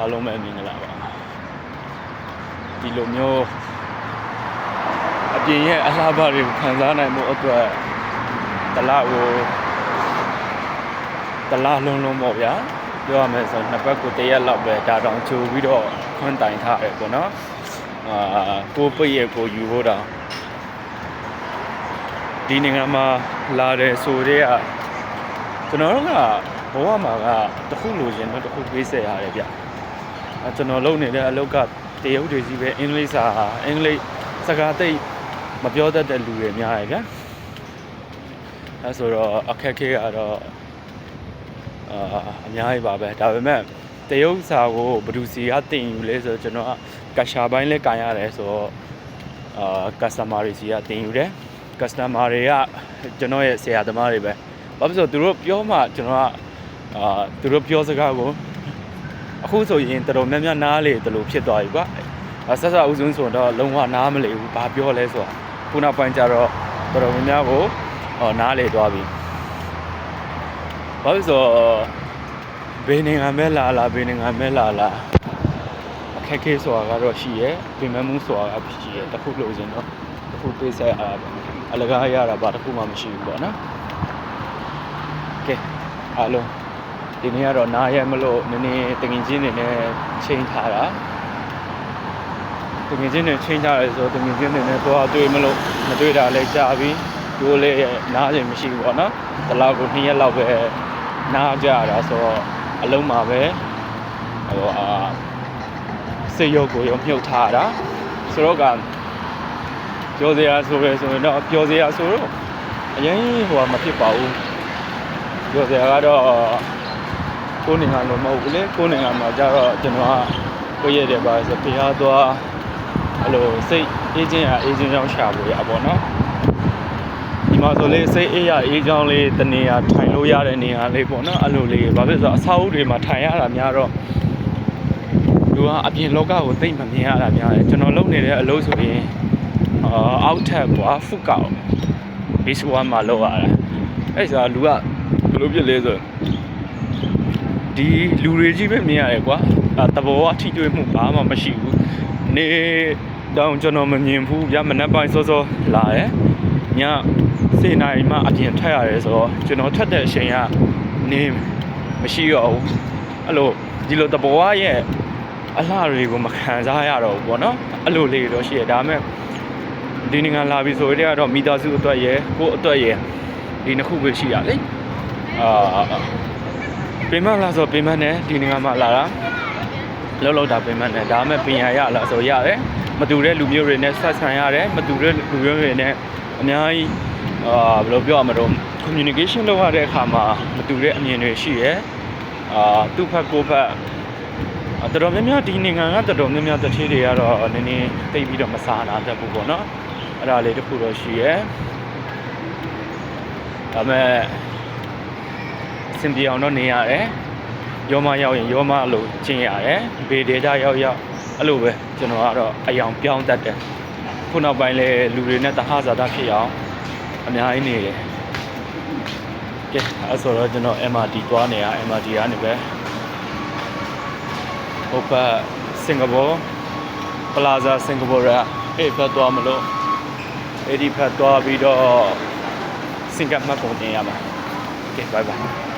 အားလုံးပဲမင်္ဂလာပါဒီလိုမျိုးအပြင်ရဲ့အလှပတွေကိုခံစားနိုင်မှုအတွက်တလားလုံးပေါ့ဗျာပြောရမယ်ဆိုနှစ်ပတ်ကိုတရက်လောက်ပဲဒါတောင်ချိုးပြီးတော့ခွန်းတိုင်ထားတယ်ပေါ့နော်ကိုပိတ်ရဲ့ကိုယူဖို့တောင်ဒီနိုင်ငံမှာလာတယ်ဆိုတဲ့ကျွန်တော်တို့ကဘဝမှာကတစ်ခုလိုချင်တော့တစ်ခုပေးဆက်ရတယ်ဗျကျွန်တော်လုပ်နေတဲ့အလုပ်ကတရုတ်တွေကြီးပဲအင်္ဂလိပ်စကားသိမပြောတတ်တဲ့လူတွေများတယ်ဗျအဲဆိုတော့အခက်ခဲကတော့အများကြီးပါပဲဒါပေမဲ့တရုတ်စာကိုဘယ်သူစီကတင်ယူလဲဆိုတော့ကျွန်တော်ကကရှာပိုင်းလဲကန်ရတယ်ဆိုတော့customer တွေစီကတင်ယူတယ် customer တွေကကျွန်တော်ရဲ့ဆရာသမားတွေပဲဘာဖြစ်လို့သူတို့ပြောမှကျွန်တော်ကသူတို့ပြောစကားကိုအခုဆိုရင်တော်တော်များများနားလေတလို့ဖြစ်သွားပြီကွာဆက်စအုပ်စုံဆိုတော့လုံးဝနားမလည်ဘူးဘာပြောလဲဆိုတာခုနောက်ပိုင်းကျတော့တော်တော်များများကိုနားလေသွားပြီဘာလို့ဆိုဘယ်နိုင်ငံမဲလာအခက်ခဲဆိုတာကတော့ရှိရဲ့ပြင်မမှုဆိုတာကရှိရဲ့တခုလို့ရှင်တော့တခုပေးဆက်ရတာပဲအလကားရတာဘာတခုမှမရှိဘူးပေါ့နော်ကဲအားလုံးဒီနေ့ကတော့နားရဲမလို့နည်းနည်းတငင်ချင်းတွေနဲ့ချိန်ထားတာတငင်ချင်းတွေချိန်ထားရဲဆိုတငင်ချင်းတွေနဲ့တော့တွေ့မလို့မတွေ့တာလည်းကြာပြီတို့လည်းနားချိန်မရှိဘူးပေါ့နော်ဒီလောက်ကို2ရက်လောက်ပဲနားကြရတာဆိုတော့အလုံးမှာပဲစိတ်ရုပ်ကိုရုံမြုပ်ထားတာဆိုတော့ကပြောစရာဆိုရဲဆိုရင်တော့ပြောစရာဆိုတော့အရင်မဖြစ်ပါဘူးပြောစရာကတော့ကိုယ်နိုင်ငံလိုမဟုတ်ဘူးလေကိုယ်နိုင်ငံမှာကျတော့ကျွန်တော်ကကိုရက်တယ်ပါဆိုဖျားသွားအဲ့လိုစိတ်အေးချင်းကြောင်းရှာလို့ရပါတော့ဒီမှာဆိုလေစိတ်အေးကြောင်းလေးတနေရာထိုင်လို့ရတဲ့နေရာလေးပေါ့နော်အဲ့လိုလေးဘာဖြစ်လို့ဆိုအဆောက်အဦတွေမှာထိုင်ရတာများတော့သူကအပြင်လောကကိုသိမမြင်ရတာများတယ်ကျွန်တော်လုပ်နေတဲ့အလုပ်ဆိုရင်အောက်ထပ်ကွာဖုကောက်ဘီစဝါမှာလောက်ရတာအဲ့ဆိုလူကဘယ်လိုဖြစ်လဲဆိုဒီလူတွေကြီးပဲမြင်ရတယ်ကွာတဘောအထိတွေ့မှုဘာမှမရှိဘူးနေတောင်ကျွန်တော်မမြင်ဘူးညမနက်ပိုင်းစောစောလာတယ်ည7 နာရီမှအပြင်ထွက်ရတယ်ဆိုတော့ကျွန်တော်ထွက်တဲ့အချိန်ကနေမရှိတော့ဘူးအဲ့လိုဒီလိုတဘောရဲ့အလှတွေကိုမခံစားရတော့ဘူးပေါ့နော်အဲ့လိုလေးတော့ရှိရဒါပေမဲ့ဒီနိုင်ငံလာပြီဆိုရင်တော့မိသားစုအတွက်ရယ်ကိုယ့်အတွက်ရယ်ဒီနှစ်ခုပဲရှိရလေပင်မလားဆိုပင်မနဲ့ဒီနိုင်ငံမှာလာတာလောက်တာပင်မနဲ့ဒါမှမပင်ရရလားဆိုရတယ်မတူတဲ့လူမျိုးတွေနဲ့ဆက်ဆံရတယ်မတူတဲ့လူမျိုးတွေနဲ့အများကြီးဘယ်လိုပြောရမလို့ communication လုပ်ရတဲ့အခါမှာမတူတဲ့အမြင်တွေရှိရယ်သူ့ဖက်ကိုဖက်တော်တော်များများဒီနိုင်ငံကတော်တော်များများတတိတွေကတော့နည်းနည်းတိတ်ပြီးတော့မစားနာတတ်ဘူးပေါ့နော်အဲ့ဒါလေးတစ်ခုတော့ရှိရယ်ဒါပေမဲ့စင်ပြေအောင်တော့နေရတယ်ရောမရောက်ရင်ရောမလို့ကျင့်ရတယ်ဘေဒေတာရောက်အဲ့လိုပဲကျွန်တော်ကတော့အယောင်ပြောင်းတတ်တယ်ခုနောက်ပိုင်းလဲလူတွေနဲ့တဟဇာတာဖြစ်အောင်အများကြီးနေတယ်ကဲအဲ့ဆိုတော့ကျွန်တော် MRT သွားနေရ MRT ကနေပဲဟိုဘက်စင်ကာပူပလာဇာစင်ကာပူရအဲ့ဘက်သွားမလို့အဲ့ဒီဘက်သွားပြီးတော့စင်ကာပူပုံတင်ရမှာကဲ bye bye